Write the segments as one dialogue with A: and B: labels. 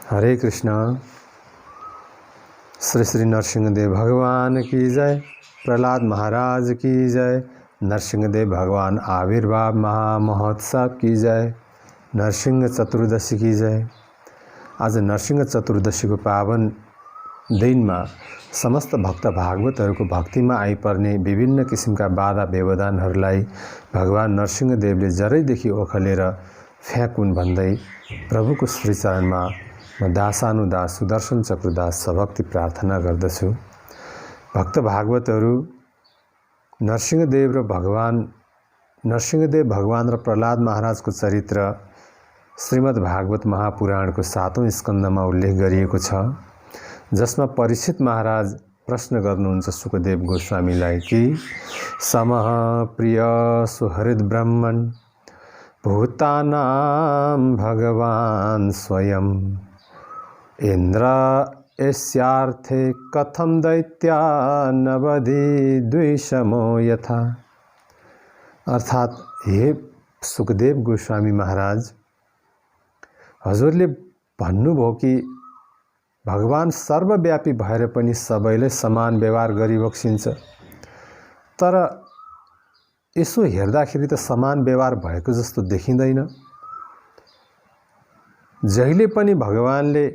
A: हरे कृष्ण। श्री श्री नरसिंहदेव भगवान की जय। प्रहलाद महाराज की जय। नरसिंहदेव भगवान आविर्भाव महामहोत्सव की जय। नरसिंह चतुर्दशी की जय। आज नरसिंह चतुर्दशी को पावन दिन में समस्त भक्त भागवतहरूको भक्तिमा आइपर्ने विभिन्न किसिमका बाधा व्यवधानहरूलाई भगवान नरसिंहदेवले जरैदेखि ओखलेर फ्याकुन् भन्दै प्रभुको श्रीचरणमा म दासानुदास सुदर्शन चक्रदास सभक्ति प्रार्थना गर्दछु। भक्त भागवतहरू नरसिंहदेव भगवान र प्रहलाद महाराजको चरित्र श्रीमद् भागवत महापुराणको 7औं स्कन्धमा उल्लेख गरिएको छ, जसमा परीक्षित महाराज प्रश्न गर्नुहुन्छ सुखदेव गोस्वामीलाई कि समः प्रिय सुहृद ब्रह्मन् भूतानां भगवान स्वयं इंद्र एस्यार्थे कथम दैत्या नवधि द्विषमो यथा। अर्थात हे सुखदेव गोस्वामी महाराज, हजुरले भन्नुभयो कि भगवान सर्वव्यापी भएर पनि सबैले समान व्यवहार गरिबक्सिन्छ, तर यसो हेर्दाखेरि त समान व्यवहार भएको जस्तो देखिँदैन। जहिले पनि भगवानले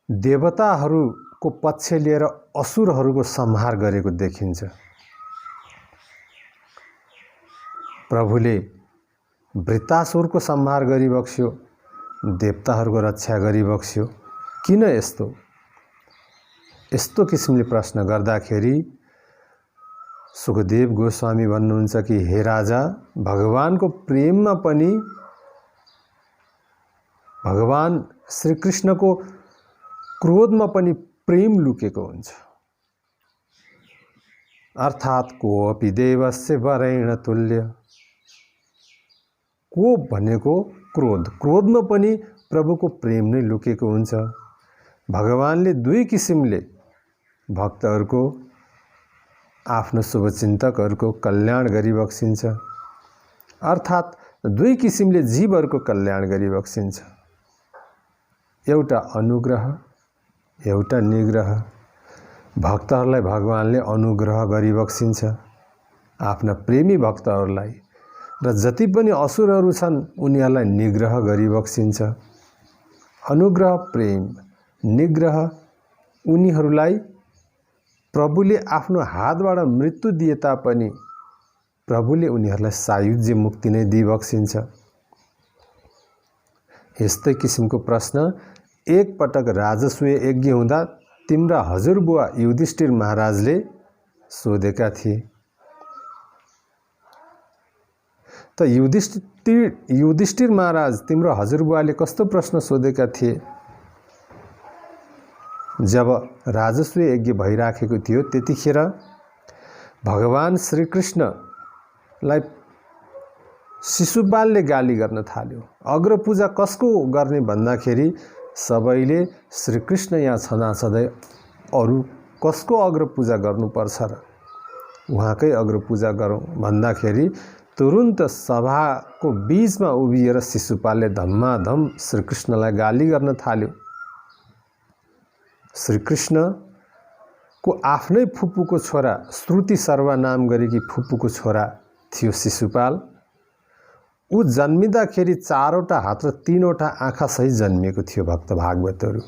A: देवताहरूको पक्ष लिएर असुरहरूको संहार गरेको देखिन्छ। प्रभुले वृत्तासुरको संहार गरिबक्स्यो, देवताहरूको रक्षा गरिबक्स्यो। किन यस्तो किसिमले प्रश्न गर्दाखेरि सुखदेव गोस्वामी भन्नुहुन्छ कि हे राजा, भगवानको प्रेममा पनि भगवान श्री कृष्णको क्रोधमा पनि प्रेम लुकेको हुन्छ। अर्थात कोऽपि देवस्य वरेण तुल्य। को भनेको क्रोधमा पनि प्रभुको प्रेम नै लुकेको हुन्छ। भगवानले दुई किसिमले भक्तहरूको आफ्नो शुभचिन्तकहरूको कल्याण गरिबक्सिन्छ, अर्थात दुई किसिमले जीवहरूको कल्याण गरिबक्सिन्छ। एउटा अनुग्रह, एउटा निग्रह। भक्तहरूलाई भगवानले अनुग्रह गरिबक्सिन्छ, आफ्ना प्रेमी भक्तहरूलाई, र जति पनि असुरहरू छन् उनीहरूलाई निग्रह गरिबक्सिन्छ। अनुग्रह प्रेम, निग्रह उनीहरूलाई प्रभुले आफ्नो हातबाट मृत्यु दिए तापनि प्रभुले उनीहरूलाई सायुज्य मुक्ति नै दिइबक्सिन्छ। यस्तै किसिमको प्रश्न एक पटक राजसूय यज्ञ हुँदा तिम्रा हजुरबुवा युधिष्ठिर महाराजले सोधेका थिए। त युधिष्ठिर महाराज तिम्रो हजुरबुवाले कस्तो प्रश्न सोधेका थिए? जब राजसूय यज्ञ भइराखेको थियो त्यतिखेर भगवान श्री कृष्णलाई शिशुपालले गाली गर्न थाल्यो। अग्रपूजा कसको गर्ने भन्दाखेरि सबैले श्री कृष्ण यहाँ छँदाछँदै अरू कसको अग्रपूजा गर्नुपर्छ र उहाँकै अग्रपूजा गरौँ भन्दाखेरि तुरुन्त सभाको बीचमा उभिएर शिशुपालले धम्माधम श्रीकृष्णलाई गाली गर्न थाल्यो। श्रीकृष्णको आफ्नै फुपूको छोरा श्रुति सर्वा नाम गरेकी फुपूको छोरा थियो शिशुपाल। ऊ जन्मिँदाखेरि 4वटा हात र 3वटा आँखा सहित जन्मिएको थियो भक्त भागवतहरू।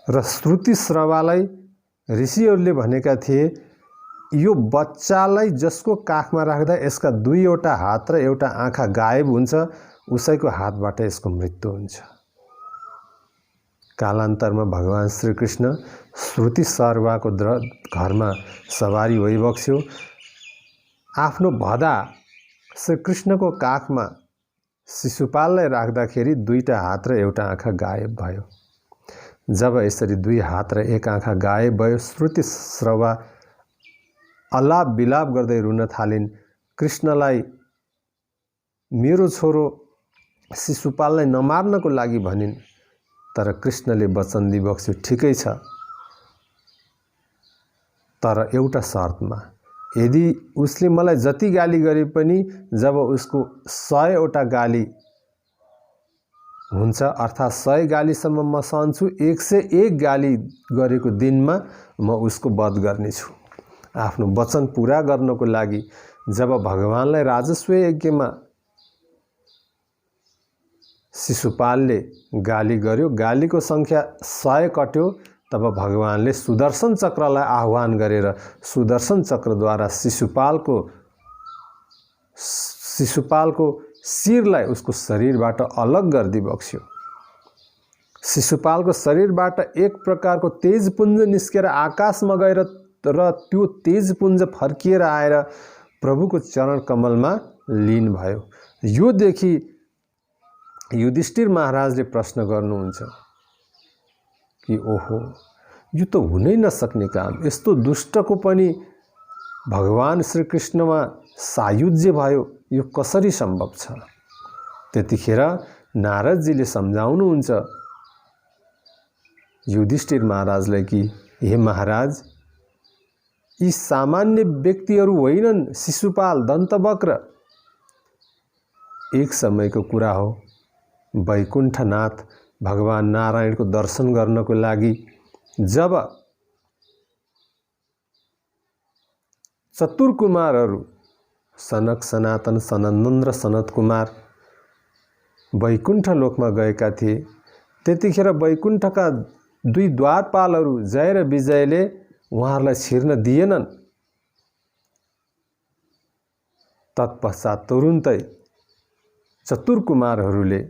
A: र श्रुति श्रवालाई ऋषिहरूले भनेका थिए यो बच्चालाई जसको काखमा राख्दा यसका 2वटा हात र 1वटा आँखा गायब हुन्छ उसैको हातबाट यसको मृत्यु हुन्छ। कालान्तरमा भगवान श्रीकृष्ण श्रुति सर्वाको घरमा सवारी भइबक्स्यो। आफ्नो भदा श्रीकृष्णको काखमा शिशुपाललाई राख्दाखेरि 2टा हात र 1वटा आँखा गायब भयो। जब यसरी 2 हात र 1 आँखा गायब भयो, श्रुति श्रवा अलाप बिलाप गर्दै रुन थालिन्। कृष्णलाई मेरो छोरो शिशुपाललाई नमार्नको लागि भनिन्, तर कृष्णले वचन दिइबक्स्यो, ठिकै छ, तर एउटा शर्तमा यदि उसले मलाई जति गाली गरे पनि जब उसको 100वटा गाली हुन्छ अर्थात् 100 गालीसम्म म सहन्छु, 101 गाली गरेको दिनमा म उसको वध गर्नेछु। आफ्नो वचन पूरा गर्नको लागि जब भगवानलाई राजस्व यज्ञमा शिशुपालले गाली गर्यो, गालीको संख्या 100 कट्यो, तब भगवानले सुदर्शन चक्रलाई आह्वान गरेर सुदर्शन चक्रद्वारा शिशुपालको शिरलाई उसको शरीरबाट अलग गरिदिई बक्स्यो। शिशुपालको शरीरबाट एक प्रकारको तेजपुञ्ज निस्केर आकाशमा गएर र त्यो तेजपुञ्ज फर्किएर आएर प्रभुको चरण कमलमा लीन भयो। यो देखि युधिष्ठिर महाराजले प्रश्न गर्नुहुन्छ कि ओहो, यो त हुनै नसक्ने काम, यस्तो दुष्टको पनि भगवान श्रीकृष्णमा सायुज्य भयो, यो कसरी सम्भव छ? त्यतिखेर नारदजीले सम्झाउनुहुन्छ युधिष्ठिर महाराजलाई कि हे महाराज, यी सामान्य व्यक्तिहरू होइनन्। शिशुपाल, दन्तवक्र एक समयको कुरा हो। वैकुण्ठनाथ भगवान नारायणको दर्शन गर्नको लागि जब चतुर्कुमारहरू सनक, सनातन, सनन्दन र सनत कुमार वैकुण्ठ लोकमा गएका थिए, त्यतिखेर वैकुण्ठका 2 द्वारपालहरू जय र विजयले उहाँहरूलाई छिर्न दिएनन्। तत्पश्चात तुरुन्तै चतुर्कुमारहरूले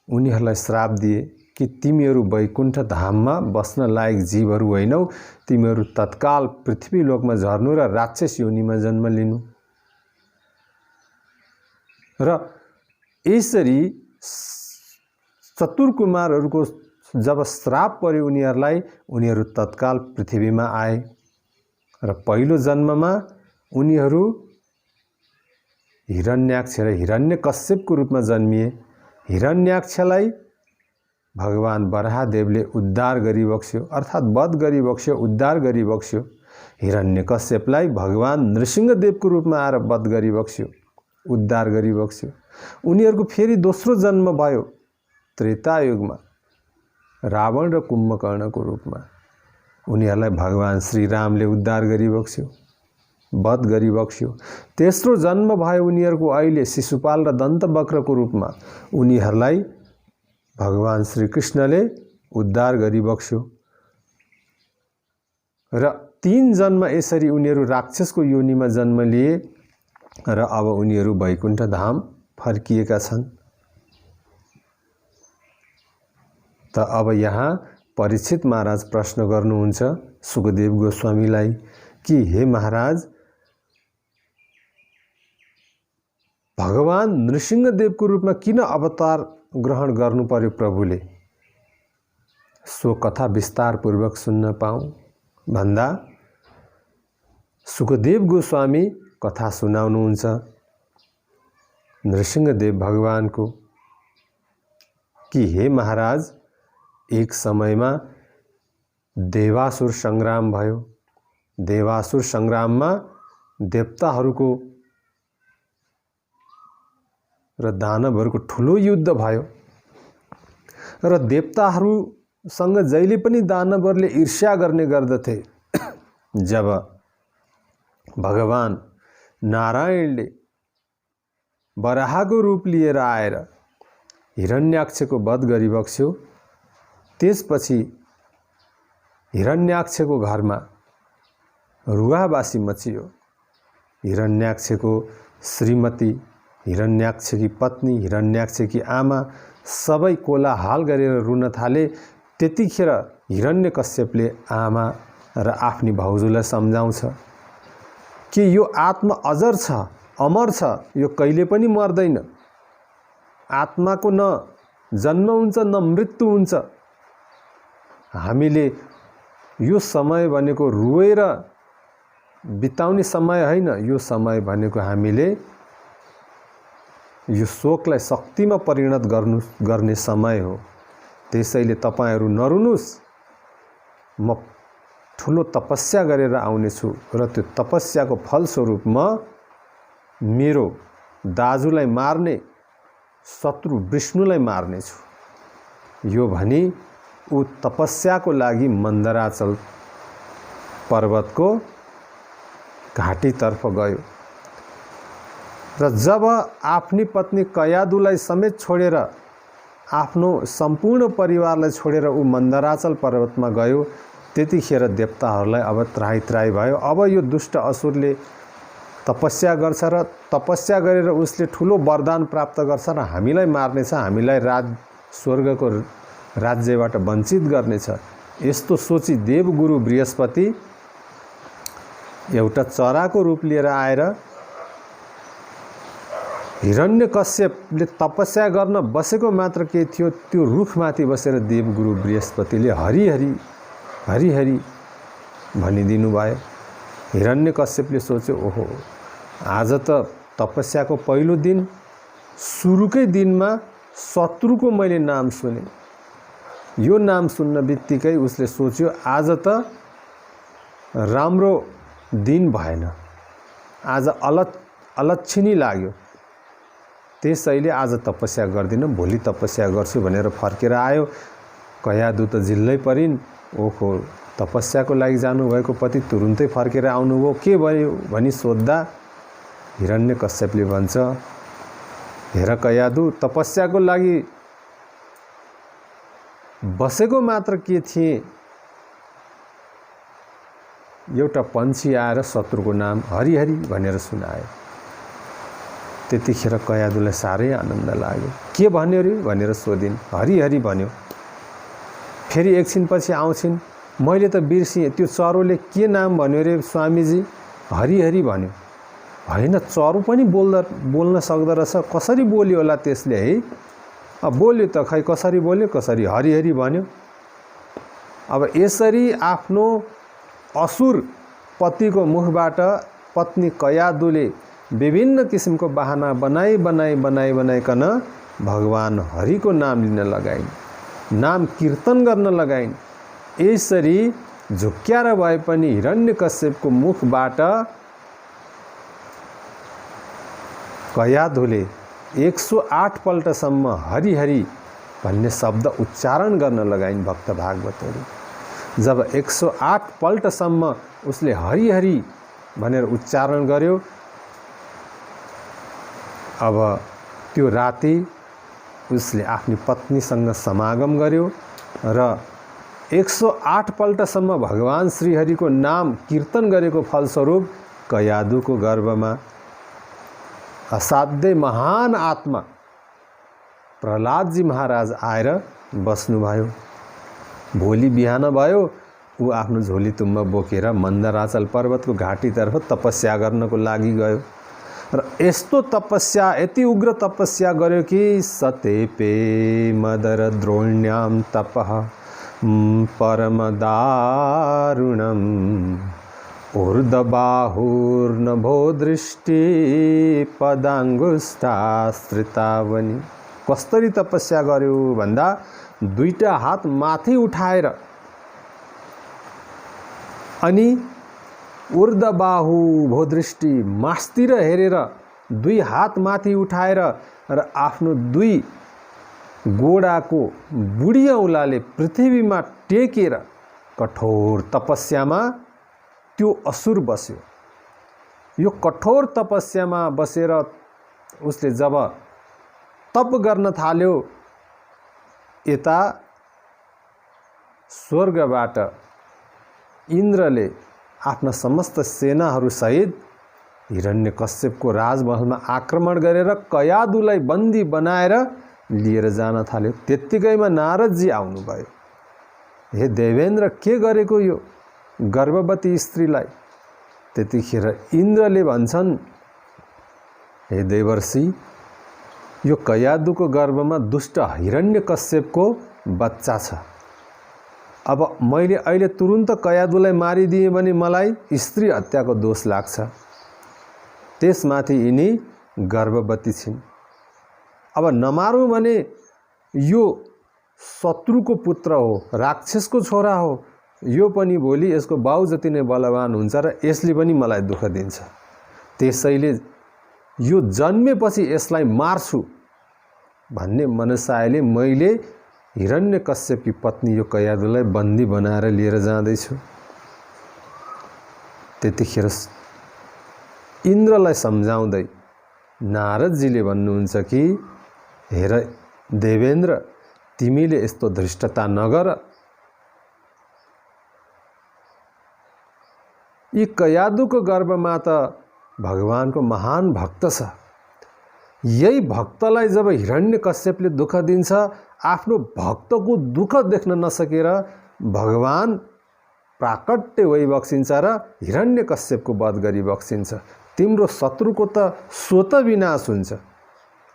A: उनीहरूलाई श्राप दिए कि तिमीहरू वैकुण्ठ धाममा बस्न लायक जीवहरू होइनौ, तिमीहरू तत्काल पृथ्वी लोकमा झर्नु र राक्षस योनिमा जन्म लिनु। र यसरी चतुर्कुमारहरूको जब श्राप पर्यो उनीहरूलाई, उनीहरू तत्काल पृथ्वीमा आए र पहिलो जन्ममा उनीहरू हिरण्याक्ष र हिरण्यकश्यपको रूपमा जन्मिए। हिरण्याक्षलाई भगवान वराहदेवले उद्धार गरिबक्स्यो, अर्थात् वध गरिबक्स्यो, उद्धार गरिबक्स्यो। हिरण्यकश्यपलाई भगवान नृसिंहदेवको रूपमा आएर वध गरिबक्स्यो, उद्धार गरिबक्स्यो। उनीहरूको फेरि दोस्रो जन्म भयो त्रेतायुगमा रावण र कुम्भकर्णको रूपमा। उनीहरूलाई भगवान श्रीरामले उद्धार गरिबक्स्यो, वध गरिबक्स्यो। तेस्रो जन्म भयो उनीहरूको अहिले शिशुपाल र दन्तवक्रको रूपमा। उनीहरूलाई भगवान श्रीकृष्णले उद्धार गरिबक्स्यो र 3 जन्म यसरी उनीहरू राक्षसको योनिमा जन्म लिए र अब उनीहरू वैकुण्ठ धाम फर्किएका छन्। त अब यहाँ परीक्षित महाराज प्रश्न गर्नुहुन्छ सुखदेव गोस्वामीलाई कि हे महाराज, भगवान नृसिंहदेवको रूपमा किन अवतार ग्रहण गर्नु पर्यो प्रभुले? सो कथा विस्तार पूर्वक सुन्न पाऊँ भन्दा सुखदेव गोस्वामी कथा सुनाउनुहुन्छ नृसिंहदेव भगवानको कि हे महाराज, एक समयमा देवासुर संग्राम भयो। देवासुर संग्राममा देवताहरूको र दानवहरूको ठुलो युद्ध भयो र देवताहरूसँग जहिले पनि दानवहरूले ईर्ष्या गर्ने गर्दथे। जब भगवान नारायणले वराहको रूप लिएर आएर हिरण्याक्षको वध गरिबक्स्यो, त्यसपछि हिरण्याक्षको घरमा रुवाबासी मचियो। हिरण्याक्षको श्रीमती, हिरण्याक्षकी पत्नी, हिरण्याक्षकी आमा सबै कोलाहाल गरेर रुन थाले। त्यतिखेर हिरण्यकश्यपले आमा र आफ्नी भाउजूलाई सम्झाउँछ कि यो आत्मा अजर छ, अमर छ, यो कहिले पनि मर्दैन। आत्माको न जन्म हुन्छ न मृत्यु हुन्छ। हामीले यो समय भनेको रोएर बिताउने समय होइन, यो समय भनेको हामीले यो शोकलाई शक्तिमा परिणत गर्ने समय हो। त्यसैले तपाईहरु नरुनुस्, म ठुलो तपस्या गरेर आउनेछु र त्यो तपस्याको फलस्वरूप म मेरो दाजुलाई मार्ने शत्रु विष्णुलाई मार्नेछु। यो भनी ऊ तपस्याको लागि मन्दराचल पर्वतको घाटीतर्फ गयो र जब आफ्नी पत्नी कयादुलाई समेत छोडेर आफ्नो सम्पूर्ण परिवारलाई छोडेर ऊ मन्दराचल पर्वतमा गयो, त्यतिखेर देवताहरूलाई अब त्राही त्राही भयो। अब यो दुष्ट असुरले तपस्या गर्छ र तपस्या गरेर उसले ठुलो वरदान प्राप्त गर्छ र हामीलाई मार्नेछ, हामीलाई स्वर्गको राज्यबाट वञ्चित गर्नेछ। यस्तो सोची देवगुरु बृहस्पति एउटा चराको रूप लिएर आएर हिरण्यकश्यपले तपस्या गर्न बसेको मात्र के थियो, त्यो रुखमाथि बसेर देवगुरु बृहस्पतिले हरिहरि हरिहरि भनिदिनु भयो। हिरण्यकश्यपले सोच्यो, ओहो आज त तपस्याको पहिलो दिन, सुरुकै दिनमा शत्रुको मैले नाम सुने। यो नाम सुन्न बित्तिकै उसले सोच्यो आज त राम्रो दिन भएन, आज अलच्छिनी लाग्यो, त्यसैले आज तपस्या गर्दिनँ, भोलि तपस्या गर्छु भनेर फर्केर आयो। कयादु त जिल्लै परिन्। ओहो तपस्याको लागि जानुभएको पति तुरुन्तै फर्केर आउनुभयो, के भयो भनी सोद्धा हिरण्यकश्यपले भन्छ, हेर कयादु, तपस्याको लागि बसेको मात्र के थिए, एउटा पन्छी आएर शत्रुको नाम हरिहरि भनेर सुनायो। त्यतिखेर कयादुलाई साह्रै आनन्द लाग्यो। के भन्यो रे भनेर सोधिन्। हरिहरि भन्यो। फेरि एकछिनपछि आउँछिन्, मैले त बिर्सिएँ, त्यो चरोले के नाम भन्यो रे स्वामीजी? हरिहरि भन्यो। होइन, चरो पनि बोल्न सक्दो रहेछ, कसरी बोल्यो होला त्यसले है? अब बोल्यो त, खै कसरी बोल्यो, कसरी हरिहरि भन्यो। अब यसरी आफ्नो असुर पतिको मुखबाट पत्नी कयादुले विभिन्न किसिमको बहाना बनाइकन भगवान हरिको नाम लिन लगाइन्, नाम कीर्तन गर्न लगाइन्। यसरी झुक्क्याएर भए पनि हिरण्यकश्यपको मुखबाट कयादुले 108 पल्टसम्म हरिहरि भन्ने शब्द उच्चारण गर्न लगाइन् भक्त भागवतहरू। जब 108 पल्टसम्म उसले हरिहरि भनेर उच्चारण गर्यो, अब त्यो राति उसले आफ्नी पत्नीसँग समागम गर्यो र 108 पल्टसम्म भगवान श्रीहरिको नाम कीर्तन गरेको फलस्वरूप कयादुको गर्भमा असाध्यै महान आत्मा प्रहलादजी महाराज आएर बस्नुभयो। भोलि बिहान भयो, ऊ आफ्नो झोली तुम्ब बोकेर मन्दराचल पर्वतको घाटीतर्फ तपस्या गर्नको लागि गयो र यस्तो तपस्या, यति उग्र तपस्या गर्यो कि सतेपे मदर द्रोण्याम तपः परम दारुणम ऊर्ध्वबाहुर्नभो दृष्टि पदाङ्गुष्ठाश्रितावनि। कसरी तपस्या गर्यो भन्दा दुईटा हात माथि उठाएर अनि ऊर्ध्वबाहु भोदृष्टि मास्तिर हेरेर दुई हात माथि उठाएर र आफ्नो दुई गोडाको बुढी औँलाले पृथ्वीमा टेकेर कठोर तपस्यामा त्यो असुर बस्यो। यो कठोर तपस्यामा बसेर उसले जब तप गर्न थाल्यो, यता स्वर्गबाट इन्द्रले आफ्ना समस्त सेनाहरू सहित हिरण्यकश्यपको राजमहलमा आक्रमण गरेर कयादुलाई बन्दी बनाएर लिएर जान थाल्यो। त्यत्तिकैमा नारदजी आउनुभयो। हे देवेन्द्र, के गरेको यो गर्भवती स्त्रीलाई? त्यतिखेर इन्द्रले भन्छन्, हे देवर्षि, यो कयादुको गर्भमा दुष्ट हिरण्यकश्यपको बच्चा छ। अब मैले अहिले तुरुन्त कयादुलाई मारिदिएँ भने मलाई स्त्री हत्याको दोष लाग्छ। त्यसमाथि यिनी गर्भवती छिन्। अब नमारौँ भने यो शत्रुको पुत्र हो, राक्षसको छोरा हो, यो पनि भोलि यसको बाउ जति नै बलवान हुन्छ र यसले पनि मलाई दुःख दिन्छ, त्यसैले यो जन्मेपछि यसलाई मार्छु भन्ने मनसायले मैले हिरण्यकश्यपकी पत्नी यो कयादुलाई बन्दी बनाएर लिएर जाँदैछु। त्यतिखेर इन्द्रलाई सम्झाउँदै नारदजीले भन्नुहुन्छ कि हेर देवेन्द्र, तिमीले यस्तो धृष्टता नगर। यी कयादुको गर्भमा त भगवानको महान भक्त छ। यही भक्तलाई जब हिरण्यकश्यपले दुःख दिन्छ, आफ्नो भक्तको दुःख देख्न नसकेर भगवान प्राकट्य भइबक्सिन्छ र हिरण्यकश्यपको वध गरी बक्सिन्छ। तिम्रो शत्रुको त स्वत विनाश हुन्छ।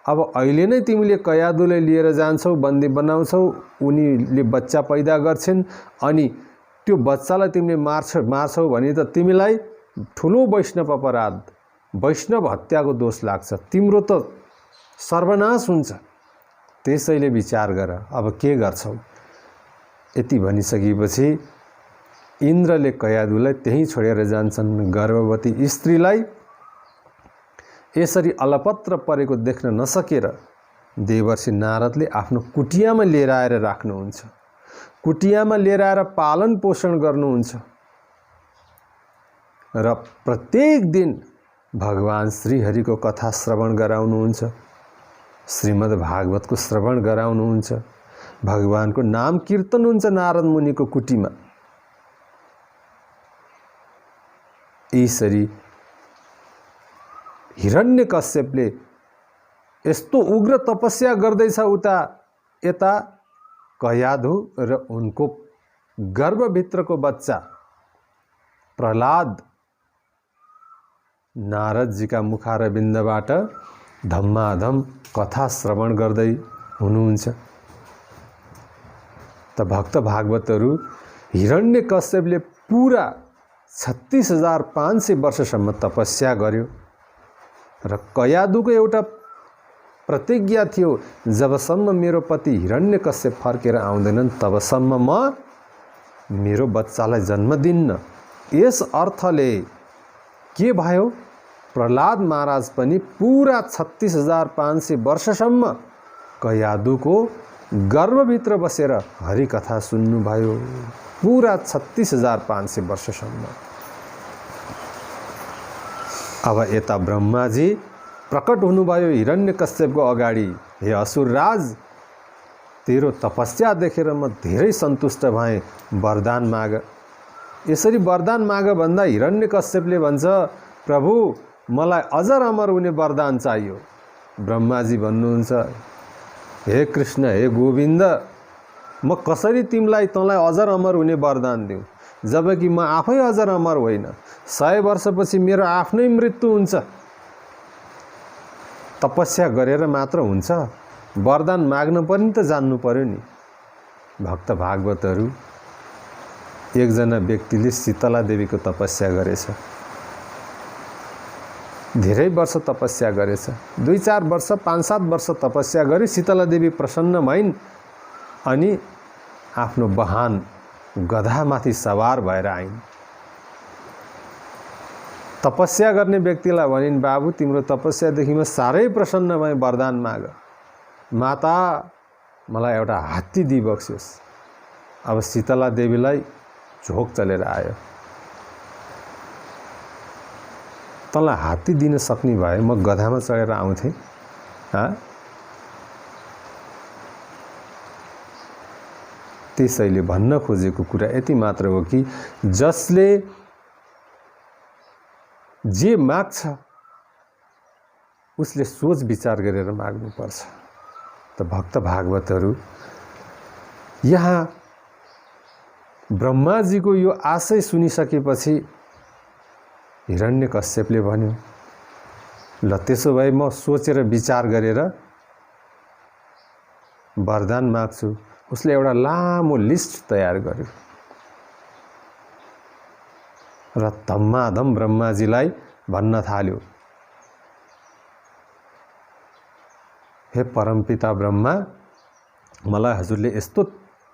A: अब अहिले नै तिमीले कयादुलाई लिएर जान्छौ, बन्दी बनाउँछौ, उनीले बच्चा पैदा गर्छन्, अनि त्यो बच्चालाई तिमीले मार्छौ भने त तिमीलाई ठुलो वैष्णव अपराध, वैष्णव हत्याको दोष लाग्छ, तिम्रो त सर्वनाश हुन्छ। त्यसैले विचार गर अब के गर्छौ। यति भनिसकेपछि इन्द्रले कयादुलाई त्यहीँ छोडेर जान्छन्। गर्भवती स्त्रीलाई यसरी अलपत्र परेको देख्न नसकेर देवर्षि नारदले आफ्नो कुटियामा लिएर आएर राख्नुहुन्छ। कुटियामा लिएर आएर पालन पोषण गर्नुहुन्छ र प्रत्येक दिन भगवान श्रीहरिको कथा श्रवण गराउनुहुन्छ, श्रीमद् भागवतको श्रवण गराउनुहुन्छ, भगवानको नाम कीर्तन हुन्छ नारद मुनिको कुटीमा। यसरी हिरण्यकश्यपले यस्तो उग्र तपस्या गर्दैछ उता यता कयाधु र उनको गर्भभित्रको बच्चा प्रहलाद नारदजीका मुखारविन्दबाट धम्माधम कथा श्रवण गर्दै हुनुहुन्छ। त भक्त भागवतहरू हिरण्यकश्यपले पुरा 36,500 वर्षसम्म तपस्या गर्यो र कयादुको एउटा प्रतिज्ञा थियो, जबसम्म मेरो पति हिरण्यकश्यप फर्केर आउँदैनन् तबसम्म म मेरो बच्चालाई जन्म दिन्न। यस अर्थले के भयो, प्रहलाद महाराज पनि पुरा 36,500 वर्षसम्म कयादुको गर्भभित्र बसेर हरिकथा सुन्नुभयो, पुरा 36,500 वर्षसम्म। अब यता ब्रह्माजी प्रकट हुनुभयो हिरण्यकश्यपको अगाडि। हे असुरराज, तेरो तपस्या देखेर म धेरै सन्तुष्ट भएँ, वरदान माग। यसरी वरदान माग भन्दा हिरण्यकश्यपले भन्छ, प्रभु मलाई अजर अमर हुने वरदान चाहियो। ब्रह्माजी भन्नुहुन्छ, हे कृष्ण, हे गोविन्द, म कसरी तँलाई अजर अमर हुने वरदान दिउँ, जबकि म आफै अजर अमर होइन। 100 वर्षपछि मेरो आफ्नै मृत्यु हुन्छ। तपस्या गरेर मात्र हुन्छ, वरदान माग्न पनि त जान्नु पर्यो नि। भक्त भागवतहरू, एकजना व्यक्तिले शीतला देवीको तपस्या गरेछ, धेरै वर्ष तपस्या गरेछ, 2-4 वर्ष 5-7 वर्ष तपस्या गरी शीतला देवी प्रसन्न भइन् अनि आफ्नो वाहन गधामाथि सवार भएर आइन्। तपस्या गर्ने व्यक्तिलाई भनिन्, बाबु तिम्रो तपस्यादेखि म साह्रै प्रसन्न भएँ, वरदान माग। माता मलाई एउटा हात्ती दिइबक्स्योस्। अब शीतला देवीलाई झोक चलेर आयो, तँलाई हात्ती दिन सक्ने भए म गधामा चढेर आउँथेँ। त्यसैले भन्न खोजेको कुरा यति मात्र हो कि जसले जे माग्छ उसले सोच विचार गरेर माग्नुपर्छ। त भक्त भागवतहरू, यहाँ ब्रह्माजीको यो आशय सुनिसकेपछि हिरण्यकश्यपले भन्यो, ल त्यसो भए म सोचेर विचार गरेर वरदान माग्छु। उसले एउटा लामो लिस्ट तयार गर्यो र धम्माधम ब्रह्माजीलाई भन्न थाल्यो, हे परमपिता ब्रह्मा, मलाई हजुरले यस्तो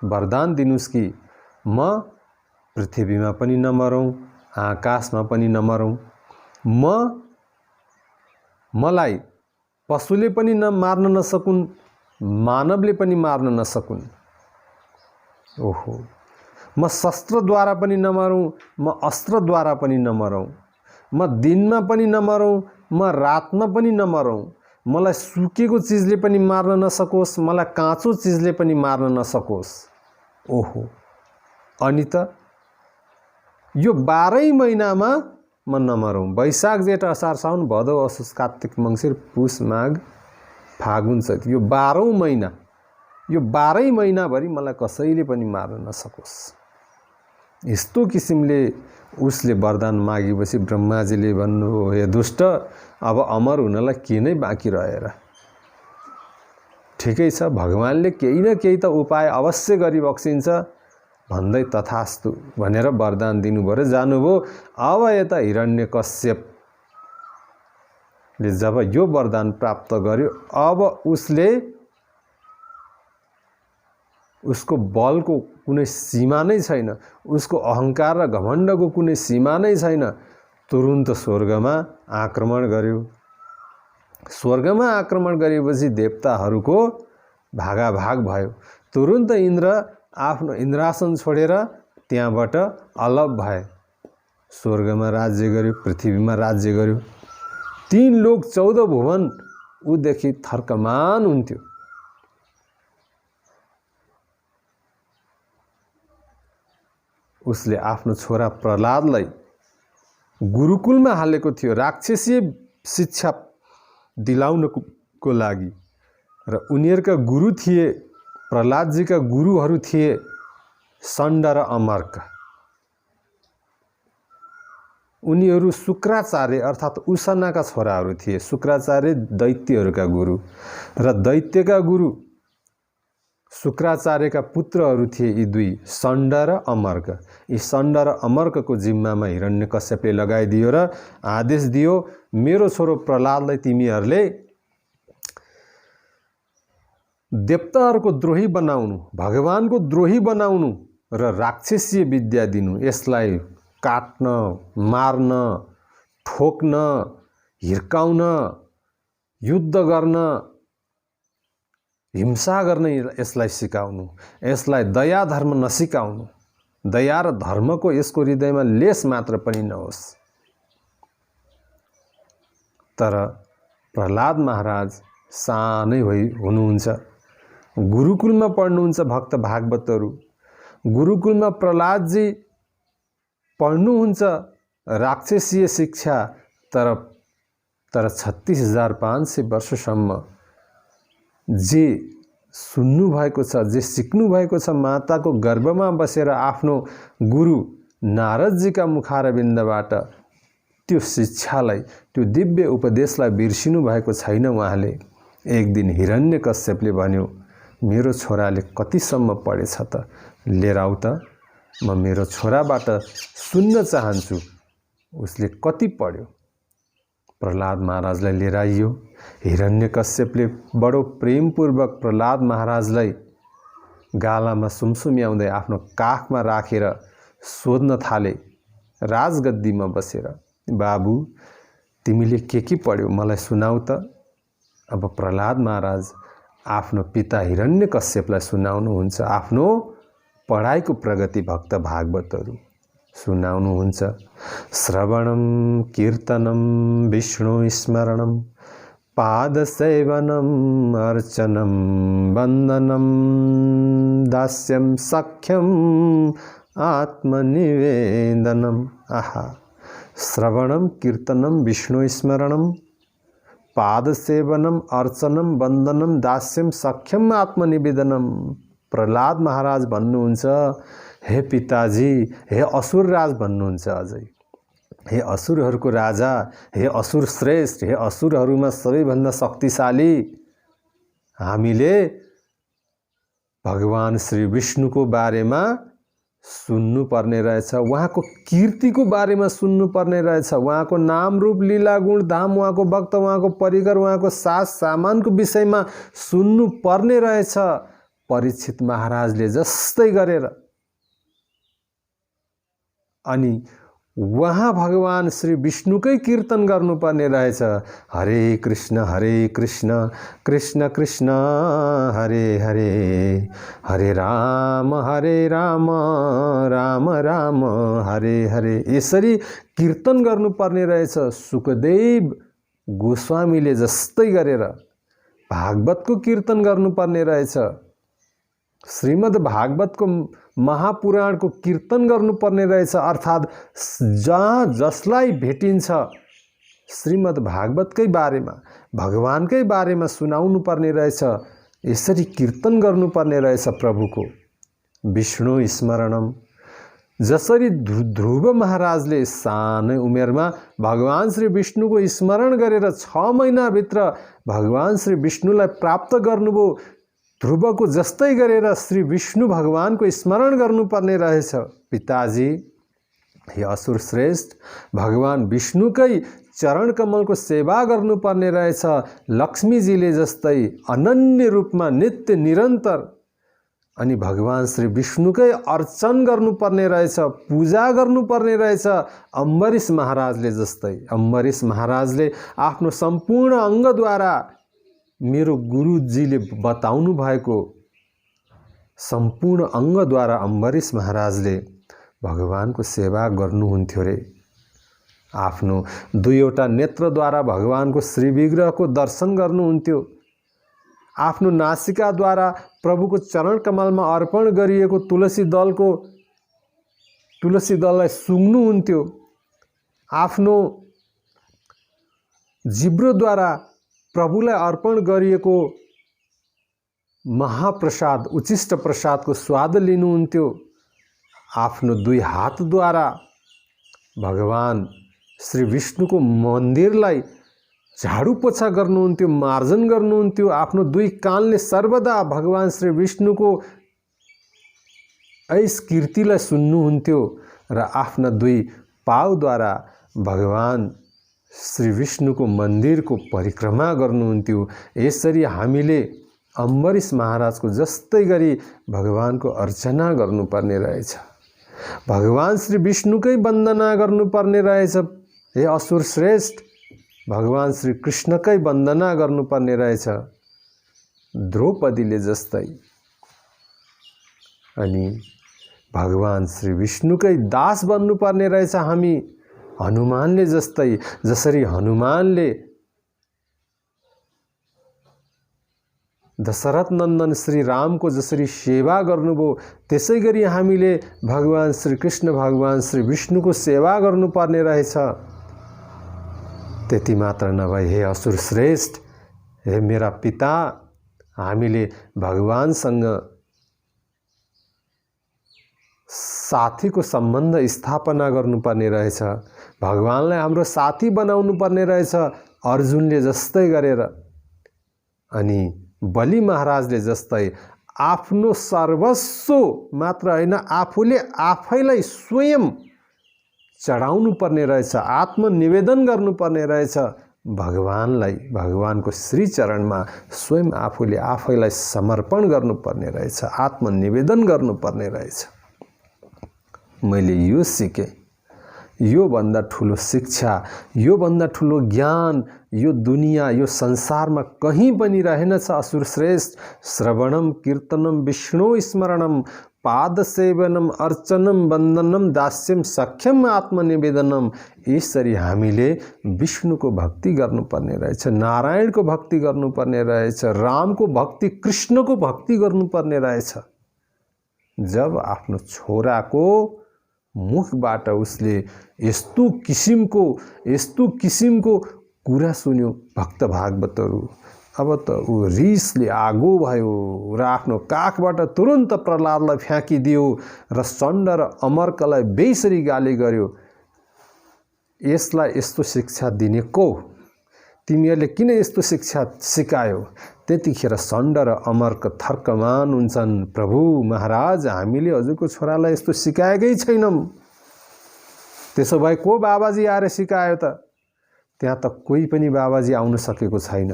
A: वरदान दिनुस् कि म पृथ्वीमा पनि नमरौँ, आकाशमा पनि नमरौँ। मलाई पशुले पनि मार्न नसकुन्, मानवले पनि मार्न नसकुन्। ओहो, म शस्त्रद्वारा पनि नमरौँ, म अस्त्रद्वारा पनि नमरौँ। म दिनमा पनि नमरौँ, म रातमा पनि नमरौँ। मलाई सुकेको चिजले पनि मार्न नसकोस्, मलाई काँचो चिजले पनि मार्न नसकोस्। ओहो, अनि त यो 12 महिनामा म नमरौँ। वैशाख जेठ असार साउन भदौ असोज कार्तिक मङ्सिर पुष माघ फागुन चैत, यो 12औं महिना, यो 12 महिनाभरि मलाई कसैले पनि मार्न नसकोस्। यस्तो किसिमले उसले वरदान मागेपछि ब्रह्माजीले भन्नुभयो, हे दुष्ट, अब अमर हुनलाई के नै बाँकी रहेर। ठिकै छ, भगवानले केही न केही त उपाय अवश्य गरी बक्सिन्छ भन्दै तथास्तु भनेर वरदान दिनुभयो र जानुभयो। अब यता हिरण्यकश्यपले जब यो वरदान प्राप्त गर्यो, अब उसको बलको कुनै सीमा नै छैन, उसको अहङ्कार र घमण्डको कुनै सीमा नै छैन। तुरुन्त स्वर्गमा आक्रमण गर्यो। स्वर्गमा आक्रमण गरेपछि देवताहरूको भागाभाग भयो। तुरुन्त इन्द्र आफ्नो इन्द्रासन छोडेर त्यहाँबाट अलग भए, स्वर्गमा राज्य गर्यो, पृथ्वीमा राज्य गर्यो। 3 लोक 14 भुवन उदेखि थर्कमान हुन्थ्यो। उसले आफ्नो छोरा प्रहलादलाई गुरुकुलमा हालेको थियो राक्षसीय शिक्षा दिलाउनको लागि, र उनीहरूका गुरु थिए, प्रहलादजीका गुरुहरू थिए षण्ड र अमर्क। उनीहरू शुक्राचार्य अर्थात् उशनाका छोराहरू थिए। शुक्राचार्य दैत्यहरूका गुरु र दैत्यका गुरु शुक्राचार्यका पुत्रहरू थिए यी 2 षण्ड र अमर्क। यी षण्ड र अमर्कको जिम्मामा हिरण्यकश्यपले लगाइदियो र आदेश दियो, मेरो छोरो प्रहलादलाई तिमीहरूले देवताहरूको द्रोही बनाउनु, भगवानको द्रोही बनाउनु र राक्षसीय विद्या दिनु। यसलाई काट्न, मार्न, ठोक्न, हिर्काउन, युद्ध गर्न, हिंसा गर्न यसलाई सिकाउनु। यसलाई दया धर्म नसिकाउनु। दया र धर्मको यसको हृदयमा लेस मात्र पनि नहोस्। तर प्रहलाद महाराज सानै हुनुहुन्छ। गुरुकुलमा पढ्नुहुन्छ भक्त भागवतहरू। गुरुकुलमा प्रहलादजी पढ्नुहुन्छ राक्षसीय शिक्षा, तर 36,500 वर्षसम्म जे सुन्नु भएको छ, जे सिक्नु भएको छ, माताको गर्भमा बसेर आफ्नो गुरु नारदजीका मुखारविन्दबाट त्यो शिक्षालाई, त्यो दिव्य उपदेशलाई बिर्सिनु भएको छैन उहाँले। एक दिन हिरण्यकश्यपले भन्यो, मेरो छोराले कतिसम्म पढेछ त, लिएर आऊ त, म मेरो छोराबाट सुन्न चाहन्छु उसले कति पढ्यो। प्रहलाद महाराजलाई लिएर आइयो। हिरण्यकश्यपले बडो प्रेमपूर्वक प्रहलाद महाराजलाई गालामा सुमसुम्याउँदै आफ्नो काखमा राखेर सोध्न थाले राजगद्दीमा बसेर, बाबु तिमीले के पढ्यौ मलाई सुनाऊ त। अब प्रहलाद महाराज आफ्नो पिता हिरण्यकश्यपलाई सुनाउनुहुन्छ आफ्नो पढाइको प्रगति। भक्त भागवतहरू सुनाउनुहुन्छ। श्रवणं कीर्तनं विष्णु स्मरणं पादसेवनम अर्चनम वंदनम दास्यम सख्यम आत्मनिवेदनम। आहा, श्रवणम कीर्तनम विष्णु स्मरणम पादसेवनम अर्चनम वंदनम दास्यम सख्यम आत्मनिवेदनम। प्रहलाद महाराज भन्नुहुन्छ, हे पिताजी, हे असुरराज भन्नुहुन्छ अझै, हे असुरहरूको राजा, हे असुर श्रेष्ठ, हे असुरहरूमा सबैभन्दा शक्तिशाली, हामीले भगवान श्री विष्णुको बारेमा सुन्नु पर्ने रहेछ, उहाँको कीर्तिको बारेमा सुन्नु पर्ने रहेछ, उहाँको नाम रूप लीला गुण धाम, उहाँको भक्त, उहाँको परिकर, उहाँको साज सामानको विषयमा सुन्नु पर्ने रहेछ। परीक्षित महाराजले जस्तै गरेर अनि वहाँ भगवान श्री विष्णुकै कीर्तन गर्नुपर्ने रहेछ। हरे कृष्ण कृष्ण कृष्ण हरे हरे, हरे राम राम राम हरे हरे, यसरी कीर्तन गर्नुपर्ने रहेछ। सुखदेव गोस्वामीले जस्तै गरेर भागवतको कीर्तन गर्नुपर्ने रहेछ। श्रीमद् भागवतको महापुराणको कीर्तन गर्नुपर्ने रहेछ। अर्थात् जहाँ जसलाई भेटिन्छ श्रीमद् भागवतकै बारेमा, भगवानकै बारेमा सुनाउनु पर्ने रहेछ। यसरी कीर्तन गर्नुपर्ने रहेछ प्रभुको। विष्णु स्मरणम, जसरी ध्रुव महाराजले सानै उमेरमा भगवान श्री विष्णुको स्मरण गरेर 6 महिनाभित्र भगवान श्री विष्णुलाई प्राप्त गर्नुभयो, ध्रुवको जस्तै गरेर श्री विष्णु भगवानको स्मरण गर्नुपर्ने रहेछ। पिताजी, हे असुर श्रेष्ठ, भगवान विष्णुकै चरण कमलको सेवा गर्नुपर्ने रहेछ। लक्ष्मीजीले जस्तै अनन्य रूपमा नित्य निरन्तर अनि भगवान श्री विष्णुकै अर्चन गर्नुपर्ने रहेछ, पूजा गर्नुपर्ने रहेछ। अम्बरीश महाराजले जस्तै, अम्बरीश महाराजले आफ्नो सम्पूर्ण अङ्गद्वारा मेरो गुरुजीले बताउनु भएको सम्पूर्ण अङ्गद्वारा अम्बरीश महाराजले भगवानको सेवा गर्नुहुन्थ्यो रे। आफ्नो 2वटा नेत्रद्वारा भगवानको श्री विग्रहको दर्शन गर्नुहुन्थ्यो। आफ्नो नासिकाद्वारा प्रभुको चरण कमलमा अर्पण गरिएको तुलसी दललाई सुँघ्नुहुन्थ्यो। आफ्नो जिब्रोद्वारा प्रभुलाई अर्पण गरिएको महाप्रसाद उचिष्ट प्रसादको स्वाद लिनुहुन्थ्यो। आफ्नो 2 हातद्वारा भगवान श्री विष्णुको मन्दिरलाई झाडु पोछा गर्नुहुन्थ्यो, मार्जन गर्नुहुन्थ्यो। आफ्नो 2 कानले सर्वदा भगवान श्री विष्णुको ऐस कीर्तिलाई सुन्नुहुन्थ्यो र आफ्ना 2 पाउद्वारा भगवान श्री विष्णुको मन्दिरको परिक्रमा गर्नुहुन्थ्यो। यसरी हामीले अम्बरीश महाराजको जस्तै गरी भगवानको अर्चना गर्नुपर्ने रहेछ। भगवान श्री विष्णुकै वन्दना गर्नुपर्ने रहेछ। हे असुर श्रेष्ठ, भगवान श्री कृष्णकै वन्दना गर्नुपर्ने रहेछ, द्रौपदीले जस्तै। अनि भगवान श्री विष्णुकै दास बन्नुपर्ने रहेछ हामी, हनुमानले जस्तै। जसरी हनुमानले दशरथ नन्दन श्री रामको जसरी सेवा गर्नुभयो, त्यसै गरी हामीले भगवान श्री कृष्ण भगवान श्री विष्णुको सेवा गर्नुपर्ने रहेछ। त्यति मात्र नभई हे असुर श्रेष्ठ, हे मेरा पिता, हामीले भगवानसँग साथीको सम्बन्ध स्थापना गर्नुपर्ने रहेछ। भगवानलाई हाम्रो साथी बनाउनु पर्ने रहेछ, अर्जुनले जस्तै गरेर। अनि बलि महाराजले जस्तै आफ्नो सर्वस्व मात्र होइन, आफूले आफैलाई स्वयं चढाउनु पर्ने रहेछ, आत्मनिवेदन गर्नुपर्ने रहेछ भगवानलाई। भगवानको श्री चरणमा स्वयं आफूले आफैलाई समर्पण गर्नुपर्ने रहेछ, आत्मनिवेदन गर्नुपर्ने रहेछ। मैले यो सिकेँ। यो भन्दा ठुलो शिक्षा, यो भन्दा ठुलो ज्ञान यो दुनिया, यो संसारमा कहीं पनि रहेनछ असुर श्रेष्ठ। श्रवणम कीर्तनम विष्णु स्मरणम पादसेवनम अर्चनम वन्दनम दास्यम सख्यम आत्मनिवेदनम। यसरी हामीले विष्णुको भक्ति गर्नुपर्ने रहेछ, नारायणको भक्ति गर्नुपर्ने रहेछ, रामको भक्ति, कृष्णको भक्ति गर्नुपर्ने रहेछ। जब आफ्नो छोराको मुखबाट उसले यस्तो किसिमको कुरा सुन्यो भक्त भागवतहरू, अब त ऊ रिसले आगो भयो र आफ्नो काखबाट तुरन्त प्रहलादलाई फ्याँकिदियो र षण्ड र अमर्कलाई बेसरी गाली गर्यो। यसलाई यस्तो शिक्षा दिने को? तिमीहरूले किन यस्तो शिक्षा सिकायो? त्यतिखेर षण्ड र अमर्क थर्कमान हुन्छन्, प्रभु महाराज हामीले हजुरको छोरालाई यस्तो सिकाएकै छैनौँ। त्यसो भए को बाबाजी आएर सिकायो त? त्यहाँ त कोही पनि बाबाजी आउन सकेको छैन।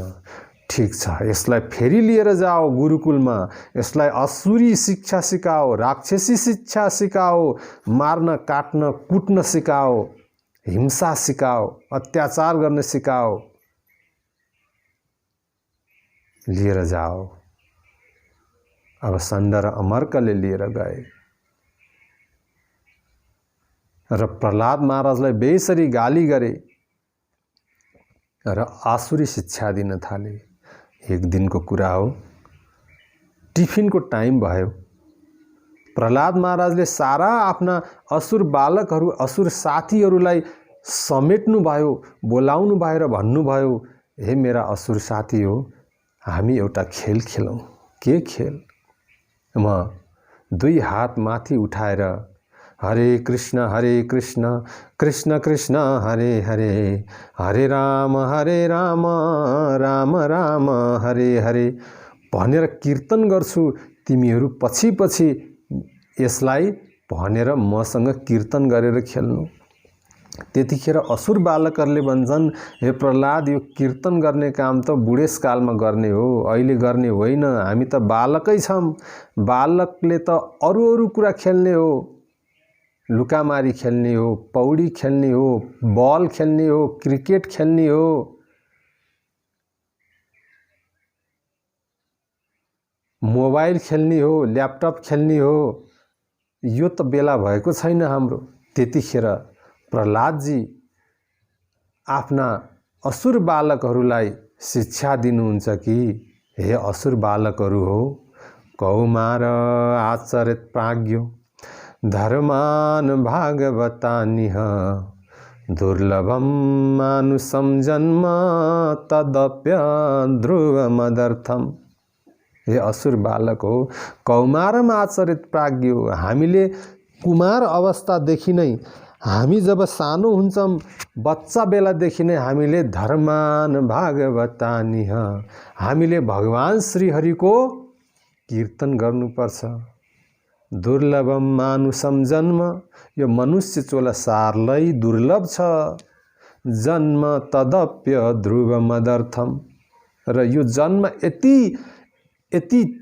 A: ठीक छ, यसलाई फेरि लिएर जाओ गुरुकुलमा, यसलाई असुरी शिक्षा सिकाओ, राक्षसी शिक्षा सिकाओ, मार्न काट्न कुट्न सिकाओ, हिंसा सिकाओ, अत्याचार गर्न सिकाओ, लिएर जाओ। अब षण्ड र अमर्कले लिएर गए र प्रहलाद महाराजलाई बेसरी गाली गरे र आसुरी शिक्षा दिन थाले। एक दिनको कुरा हो, टिफिनको टाइम भयो। प्रहलाद महाराजले सारा आफ्ना असुर बालकहरू, असुर साथीहरूलाई समेट्नु भयो, बोलाउनु भयो र भन्नुभयो, हे मेरा असुर साथी हो, हामी एउटा खेल खेलौँ। के खेल? म दुई हात माथि उठाएर हरे कृष्ण कृष्ण कृष्ण हरे हरे, हरे राम राम राम हरे हरे भनेर कीर्तन गर्छु। तिमीहरू पछि पछि यसलाई भनेर मसँग कीर्तन गरेर खेल्नु। त्यतिखेर असुर बालकहरूले भन्छन्, हे प्रहलाद, यो कीर्तन गर्ने काम त बुढेसकालमा गर्ने हो, अहिले गर्ने होइन। हामी त बालकै छौँ। बालकले त अरू अरू कुरा खेल्ने हो, लुकामारी खेल्ने हो, पौडी खेल्ने हो, बल खेल्ने हो, क्रिकेट खेल्ने हो, मोबाइल खेल्ने हो, ल्यापटप खेल्ने हो। यो त बेला भएको छैन हाम्रो। त्यतिखेर प्रहलादजी आफ्ना असुर बालकहरूलाई शिक्षा दिनुहुन्छ कि हे असुर बालकहरू हो, कौमार आचरित प्राज्ञो धर्मान भागवतानिह दुर्लभम मानुषम जन्म तदप्य ध्रुवमदर्थम। हे असुर बालक हो, कौमारम आचरित प्राज्ञो, हामीले कुमार अवस्थादेखि नै, हामी जब सानो हुन्छौँ, बच्चा बेलादेखि नै हामीले धर्मान भागवतानिह, हामीले भगवान श्रीहरिको कीर्तन गर्नुपर्छ। दुर्लभम मानुषम जन्म, यो मनुष्य चोला सार्लै दुर्लभ छ। जन्म तदप्य ध्रुवमदर्थम, र यो जन्म यति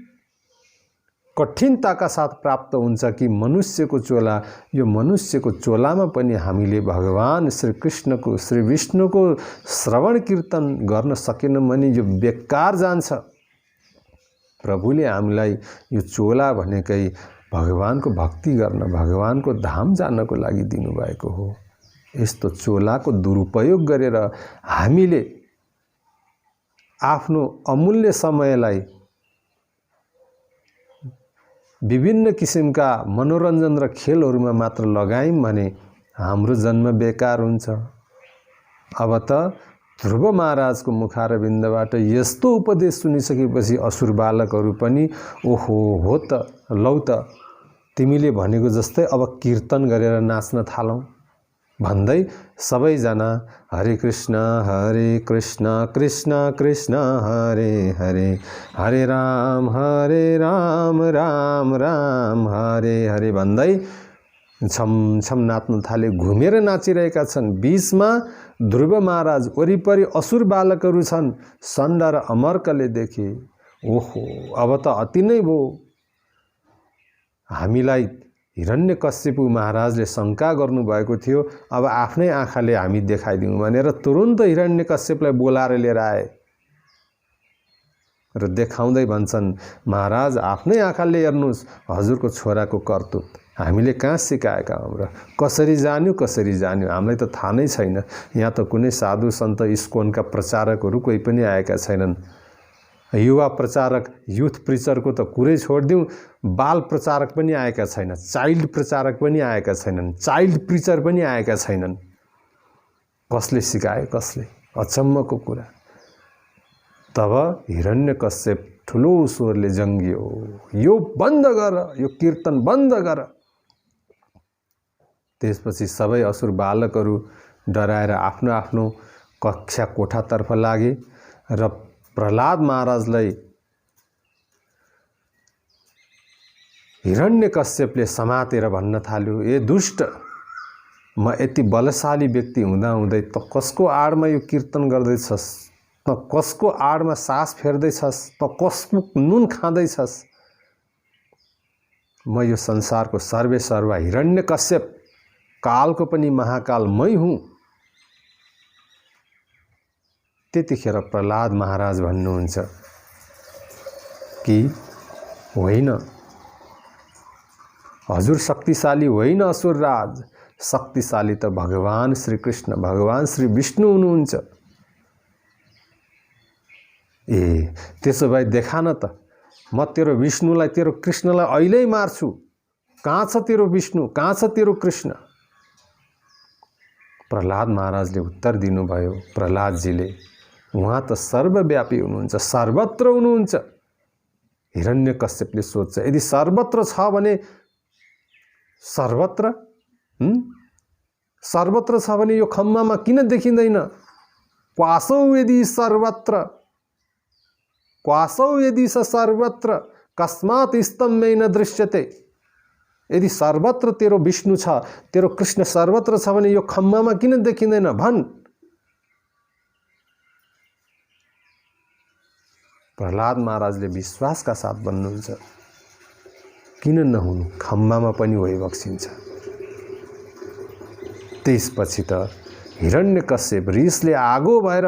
A: कठिनताका साथ प्राप्त हुन्छ कि मनुष्यको चोला, यो मनुष्यको चोलामा पनि हामीले भगवान श्री कृष्णको, श्री विष्णुको श्रवण कीर्तन गर्न सकेनौँ भने यो बेकार जान्छ। प्रभुले हामीलाई यो चोला भनेकै भगवानको भक्ति गर्न, भगवानको धाम जानको लागि दिनुभएको हो। यस्तो चोलाको दुरुपयोग गरेर हामीले आफ्नो अमूल्य समयलाई विभिन्न किसिमका मनोरञ्जन र खेलहरूमा मात्र लगायौँ भने हाम्रो जन्म बेकार हुन्छ। अब त ध्रुव महाराजको मुखारविन्दबाट यस्तो उपदेश सुनिसकेपछि असुर बालकहरू पनि ओहो हो त, लौ त तिमीले भनेको जस्तै अब कीर्तन गरेर नाच्न थालौँ भन्दै सबैजना हरे कृष्ण कृष्ण कृष्ण हरे हरे, हरे राम राम राम हरे हरे भन्दै छमछम नाच्न थाले, घुमेर नाचिरहेका छन्। बीचमा ध्रुव महाराज, वरिपरि असुर बालकहरू छन्। षण्ड र अमर्कले देखे, ओहो अब त अति नै भयो, हामीलाई हिरण्यकश्यपु महाराजले शङ्का गर्नुभएको थियो, अब आफ्नै आँखाले हामी देखाइदिउँ भनेर तुरुन्त हिरण्यकश्यपलाई बोलाएर लिएर आए र देखाउँदै भन्छन्, महाराज आफ्नै आँखाले हेर्नुहोस् हजुरको छोराको करतुत, हामीले कहाँ सिकाएका हौँ र कसरी जान्यो, हामीलाई त थाहा नै छैन। यहाँ त कुनै साधु सन्त इस्कोनका प्रचारकहरू कोही पनि आएका छैनन्। युवा प्रचारक, युथ प्रिचरको त कुरै छोडिदिउँ, बाल प्रचारक पनि आएका छैनन्, चाइल्ड प्रचारक पनि आएका छैनन्, चाइल्ड प्रिचर पनि आएका छैनन्। कसले सिकाए, कसले? अचम्मको कुरा। तब हिरण्यकश्यप ठुलो स्वरले जङ्गियो, यो बन्द गर, यो कीर्तन बन्द गर। त्यसपछि सबै असुर बालकहरू डराएर आफ्नो आफ्नो कक्षा कोठातर्फ लागे र प्रहलाद महाराजलाई हिरण्यकश्यपले समातेर भन्न थाल्यो, ए दुष्ट, म यति बलशाली व्यक्ति हुँदाहुँदै त कसको आडमा यो कीर्तन गर्दैछस्? त कसको आडमा सास फेर्दैछस्, त कसको नुन खाँदैछस्। म यो संसारको सर्वे सर्वा हिरण्यकश्यप, कालको पनि महाकाल मै हुँ। त्यतिखेर प्रहलाद महाराज भन्नुहुन्छ कि होइन, हजुर शक्तिशाली होइन असुरराज, शक्तिशाली त भगवान श्री कृष्ण, भगवान श्री विष्णु हुनुहुन्छ। ए त्यसो भए देखा न त, म तेरो विष्णुलाई, तेरो कृष्णलाई अहिल्यै मार्छु। कहाँ छ तेरो विष्णु, कहाँ छ तेरो कृष्ण? प्रहलाद महाराजले उत्तर दिनुभयो, प्रहलादजीले, उहाँ त सर्वव्यापी हुनुहुन्छ, सर्वत्र हुनुहुन्छ। हिरण्यकश्यपले सोध्छ, यदि सर्वत्र छ भने सर्वत्र सर्वत्र छ भने यो खम्बामा किन देखिँदैन? क्वासौ यदि सर्वत्र, क्वासौ यदि स सर्वत्र, कस्मात् स्तम्भे न दृश्यते। यदि सर्वत्र तेरो विष्णु छ, तेरो कृष्ण सर्वत्र छ भने यो खम्बामा किन देखिँदैन? भन्। प्रहलाद महाराजले विश्वासका साथ भन्नुहुन्छ, किन नहुनु, खम्बामा पनि वैभक्सिन्छ। त्यसपछि त हिरण्यकश्यप रिसले आगो भएर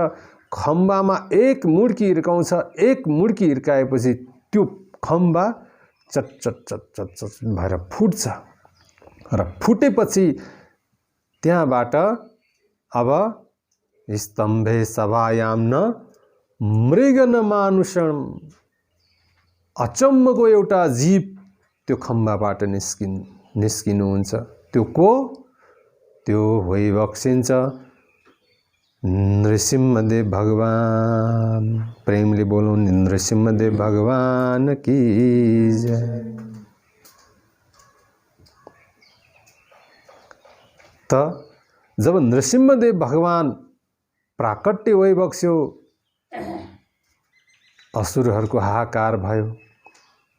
A: खम्बामा एक मुड्की हिर्काउँछ। एक मुड्की हिर्काएपछि त्यो खम्बा चट चट चट चट चट भएर फुट्छ र फुटेपछि त्यहाँबाट अब स्तम्भे सभायाम न मृग न मानुषम, अचम्मको एउटा जीव त्यो खम्बाबाट निस्किनुहुन्छ। त्यो को? त्यो वैभक्सिन्छ नृसिंहदेव भगवान। प्रेमले बोलौँ, नृसिंहदेव भगवान की जय। त जब नृसिंहदेव भगवान प्राकट्य वैभक्स्यो, असुरहरूको हाहाकार भयो।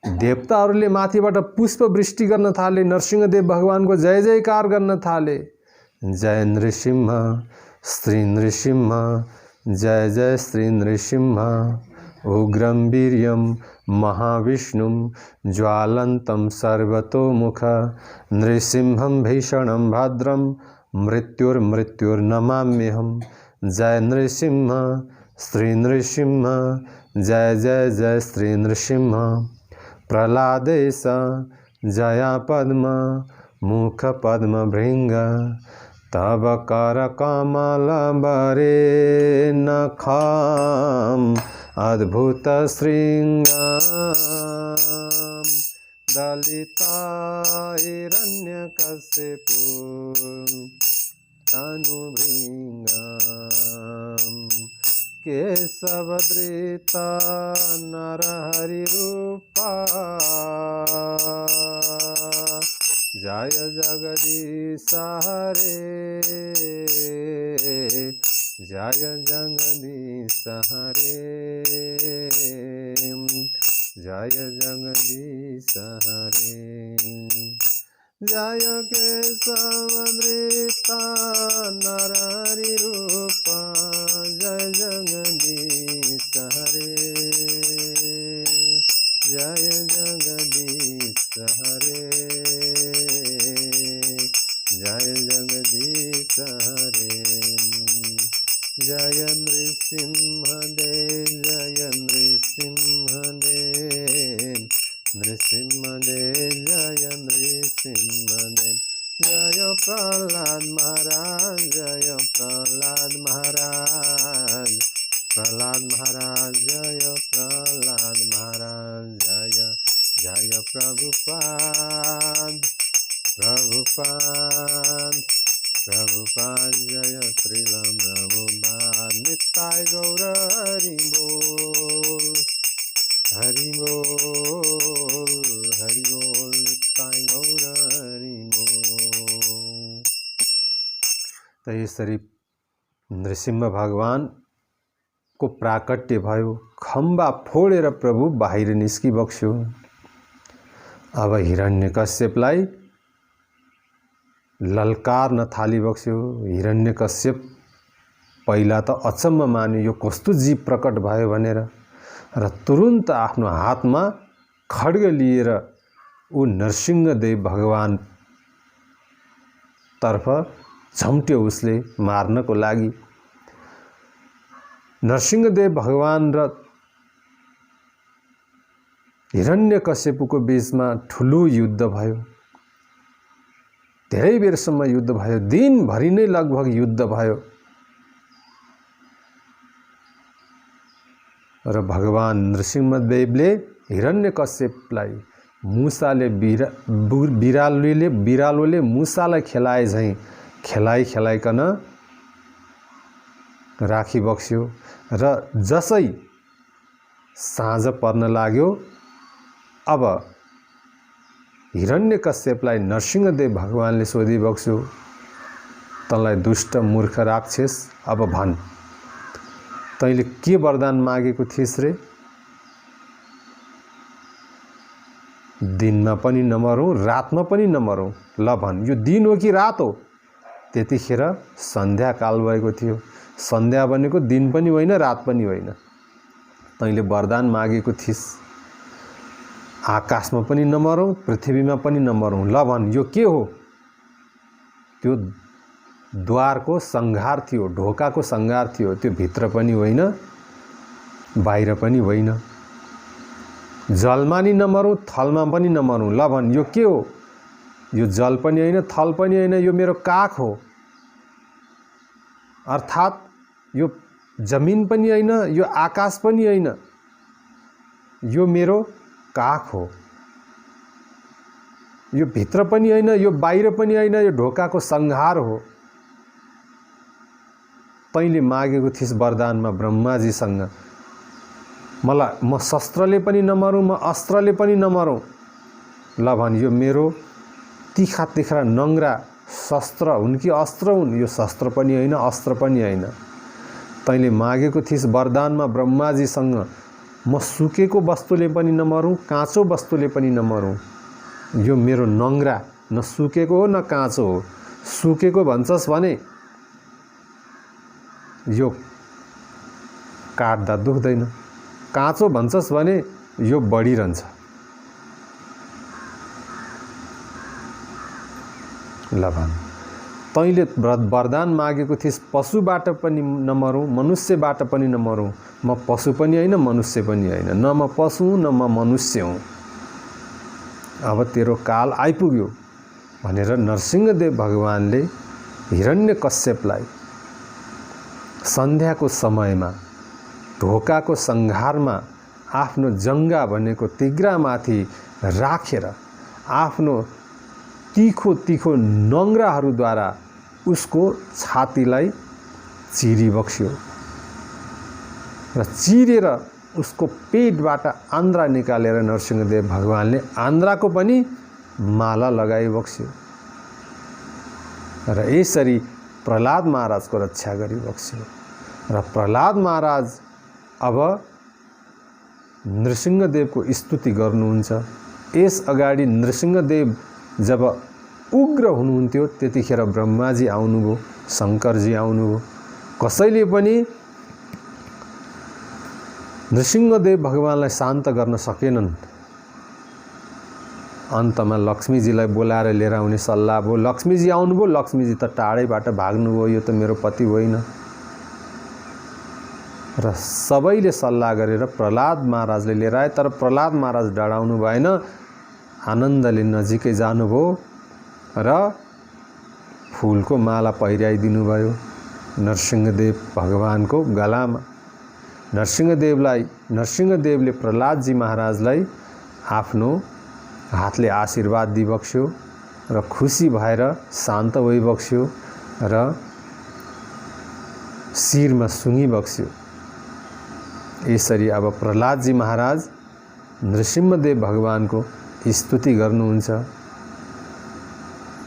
A: देवताहरूले माथिबाट पुष्प वृष्टि गर्न थाले, नरसिंहदेव भगवानको जय जयकार गर्न थाले। जय नृसिंह, श्री नृसिंह, जय जय श्री नृसिंह। उग्रं वीर्यं महाविष्णुं ज्वालन्तं सर्वतोमुख, नृसिंहं भीषणं भद्रं मृत्युर्नमाम्यहम्। जय नृसिंह, श्री नृसिंह, जय जय जय श्री नृसिंह। प्रहलादेश जया पद्म मुख पद्म भृंग, तब कर कमल बरे नखम अद्भुत श्रृंग। दलिता हिरण्यकशिपु तनु भृंगम, केशवधृता नरहरि रूपा। जय जगदीश हरे, जय जगदीश हरे, जय जगदीश हरे। जय केशवधृता नरहरि रूपा, जय जगदीश हरे, जय जगदीश हरे, जय जगदीश हरे। जय नृसिंहदेव, जय नृसिंहदेव, नृसिंहदेव जय नृसिंहदेव। जय प्रहलाद महाराज, जय प्रहलाद महाराज, प्रहलाद महाराज, जय प्रहलाद महाराज। जय जय प्रभुपाद, प्रभुपाद, प्रभुपाद, जय श्रील प्रभुपाद। निताय गौर हरि बोल, हरि बोल, हरि बोल, निताय गौर हरि बोल। त यसरी नृसिंह भगवान को प्राकट्य भयो। खम्बा फोडेर प्रभु बाहिर निस्किबक्स्यो। अब हिरण्यकश्यपलाई ललकार्न थालिबक्स्यो। हिरण्यकश्यप पहिला त अचम्म मान्यो, यो कस्तो जीव प्रकट भयो भनेर, र तुरुन्त आफ्नो हातमा खड्ग लिएर ऊ नरसिंहदेव भगवान तर्फ झम्ट्यो उसले मार्नको लागि। नरसिंहदेव भगवान र हिरण्यकश्यपको बीचमा ठुलो युद्ध भयो। धेरै बेरसम्म युद्ध भयो, दिनभरि नै लगभग युद्ध भयो। र भगवान नरसिंहदेवले हिरण्यकश्यपलाई मुसाले बिरालोले मुसालाई खेलाए झैं खेलाइकन राखिबक्स्यो। र जसै साँझ पर्न लाग्यो, अब हिरण्यकश्यपलाई नरसिंहदेव भगवानले सोधिबक्स्यो, तँलाई दुष्ट मूर्ख राक्षस, अब भन् तैँले के वरदान मागेको थिइस् रे? दिनमा पनि नमरौँ, रातमा पनि नमरौँ, ल भन्, यो दिन हो कि रात हो? त्यतिखेर सन्ध्याकाल भएको थियो। सन्ध्या भनेको दिन पनि होइन, रात पनि होइन। तैँले वरदान मागेको थिइस्, आकाशमा पनि नमरौँ, पृथ्वीमा पनि नमरौँ, ल भन्, यो के हो? त्यो द्वारको सङ्घार थियो, ढोकाको सङ्घार थियो। त्यो भित्र पनि होइन, बाहिर पनि होइन। जलमा नि नमरौँ, थलमा पनि नमरौँ, ल भन्, यो के हो? यो जल पनि होइन, थल पनि होइन, यो मेरो काख हो। अर्थात् यो जमिन पनि होइन, यो आकाश पनि होइन, यो मेरो काख हो। यो भित्र पनि होइन, यो बाहिर पनि होइन, यो ढोकाको सङ्घार हो। तैँले मागेको थिइस् वरदानमा ब्रह्माजीसँग, म शस्त्रले पनि नमरौँ, म अस्त्रले पनि नमरौँ, ल भन्, यो मेरो तिखा तिखा नङ्ग्रा शस्त्र हुन् कि अस्त्र हुन्? यो शस्त्र पनि होइन, अस्त्र पनि होइन। तैँले मागेको थिइस् वरदानमा ब्रह्माजीसँग, म सुकेको वस्तुले पनि नमरौँ, काँचो वस्तुले पनि नमरौँ, यो मेरो नङ्ग्रा न सुकेको हो न काँचो हो। सुकेको भन्छस् भने यो काट्दा दुख्दैन, काँचो भन्छस् भने यो बढिरहन्छ। ल भन्, तैँले वरदान मागेको थिइस् पशुबाट पनि नमरौँ, मनुष्यबाट पनि नमरौँ, म पशु पनि होइन, मनुष्य पनि होइन, न म पशु हुँ न म मनुष्य हुँ। अब तेरो काल आइपुग्यो भनेर नरसिंहदेव भगवानले हिरण्यकश्यपलाई सन्ध्याको समयमा ढोकाको सङ्घारमा आफ्नो जङ्गा भनेको तिग्रामाथि राखेर आफ्नो तीखो तीखो नङ्ग्राहरूद्वारा उसको छातीलाई चिरिबक्स्यो र चिरेर उसको पेटबाट आन्द्रा निकालेर नरसिंहदेव भगवानले आन्द्राको पनि माला लगाइबक्स्यो र यसरी प्रहलाद महाराजको रक्षा गरिबक्स्यो। र प्रहलाद महाराज अब नृसिंहदेवको स्तुति गर्नुहुन्छ। यस अगाडि नृसिंहदेव जब उग्र हुनुहुन्थ्यो त्यतिखेर ब्रह्माजी आउनुभयो, शङ्करजी आउनुभयो। कसैले पनि नृसिंहदेव भगवानलाई शान्त गर्न सकेनन्। अन्तमा लक्ष्मीजीलाई बोलाएर लिएर आउने सल्लाह भयो। लक्ष्मीजी आउनुभयो, लक्ष्मीजी त टाढैबाट भाग्नुभयो, यो त मेरो पति होइन। र सबैले सल्लाह गरेर प्रहलाद महाराजले लिएर आए, तर प्रहलाद महाराज डराउनु भएन, आनन्दले नजिकै जानुभयो र फुलको माला पहिराइदिनु भयो नरसिंहदेव भगवानको गलामा। नरसिंहदेवले प्रहलादजी महाराजलाई आफ्नो हातले आशीर्वाद दिइबक्स्यो र खुसी भएर शान्त भइबक्स्यो र शिरमा सुँगिबक्स्यो। यसरी अब प्रहलादजी महाराज नृसिंहदेव भगवानको स्तुति गर्नुहुन्छ।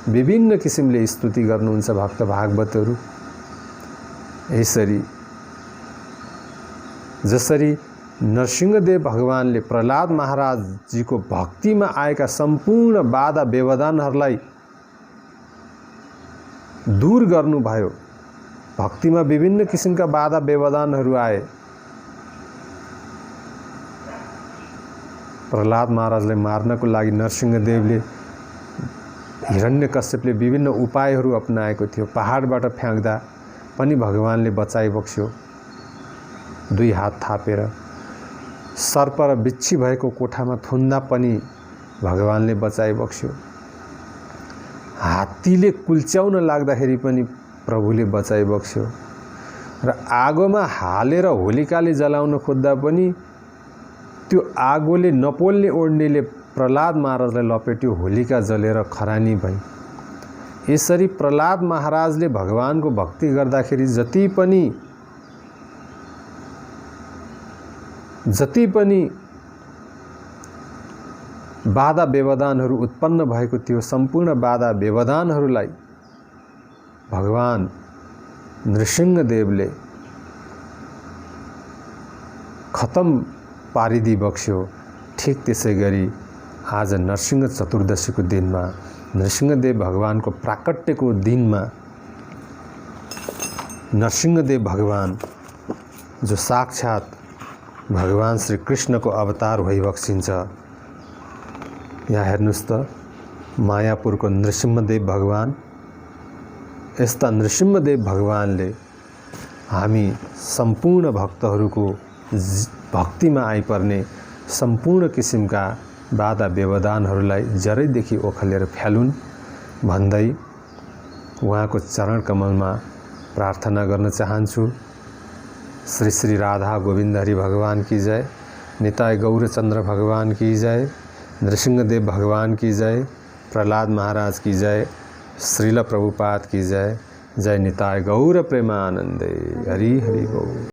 A: विभिन्न किसिमले स्तुति गर्नुहुन्छ भक्त भागवतहरू। यसरी जसरी नरसिंहदेव भगवानले प्रहलाद महाराजजीको भक्तिमा आएका सम्पूर्ण बाधा व्यवधानहरूलाई दूर गर्नुभयो भक्तिमा विभिन्न किसिमका बाधा व्यवधानहरू आए। प्रहलाद महाराजलाई मार्नको लागि नरसिंहदेवले हिरण्यकश्यपले विभिन्न उपायहरू अपनाएको थियो। पहाडबाट फ्याँक्दा पनि भगवानले बचाइबक्स्यो 2 हात थापेर। सर्प र बिच्छी भएको कोठामा थुन्दा पनि भगवानले बचाइबक्स्यो। हात्तीले कुल्च्याउन लाग्दाखेरि पनि प्रभुले बचाइबक्स्यो र आगोमा हालेर होलिकाले जलाउन खोज्दा पनि त्यो आगोले नपोल्ने ओड्नेले प्रहलाद महाराजलाई लपेट्यो, होलिका जलेर खरानी भई। यसरी प्रहलाद महाराजले भगवानको भक्ति गर्दाखेरि जति पनि बाधा व्यवधानहरू उत्पन्न भएको थियो, सम्पूर्ण बाधा व्यवधानहरूलाई भगवान नृसिंहदेवले खत्म पारिदिबक्स्यो। ठीक त्यसै गरी आज नरसिंह चतुर्दशीको दिनमा, नरसिंहदेव भगवानको प्राकट्यको दिनमा नरसिंहदेव भगवान जो साक्षात भगवान श्री कृष्णको अवतार भइबक्सिन्छ। यहाँ हेर्नुस् त, मायापुरको नृसिंहदेव भगवान। यस्ता नृसिंहदेव भगवानले हामी सम्पूर्ण भक्तहरूको भक्तिमा आइपर्ने सम्पूर्ण किसिमका बाधा व्यवधानहरूलाई जरैदेखि ओखलेर फ्यालुन् भन्दै उहाँको चरण कमलमा प्रार्थना गर्न चाहन्छु। श्री श्री राधा गोविंद हरि भगवान की जय, निताय गौरचंद्र भगवान की जय, नृसिंहदेव भगवान की जय, प्रहलाद महाराज की जय, श्रील प्रभुपाद की जय। जय निताय गौर प्रेमानंदे। हरि हरि गौर।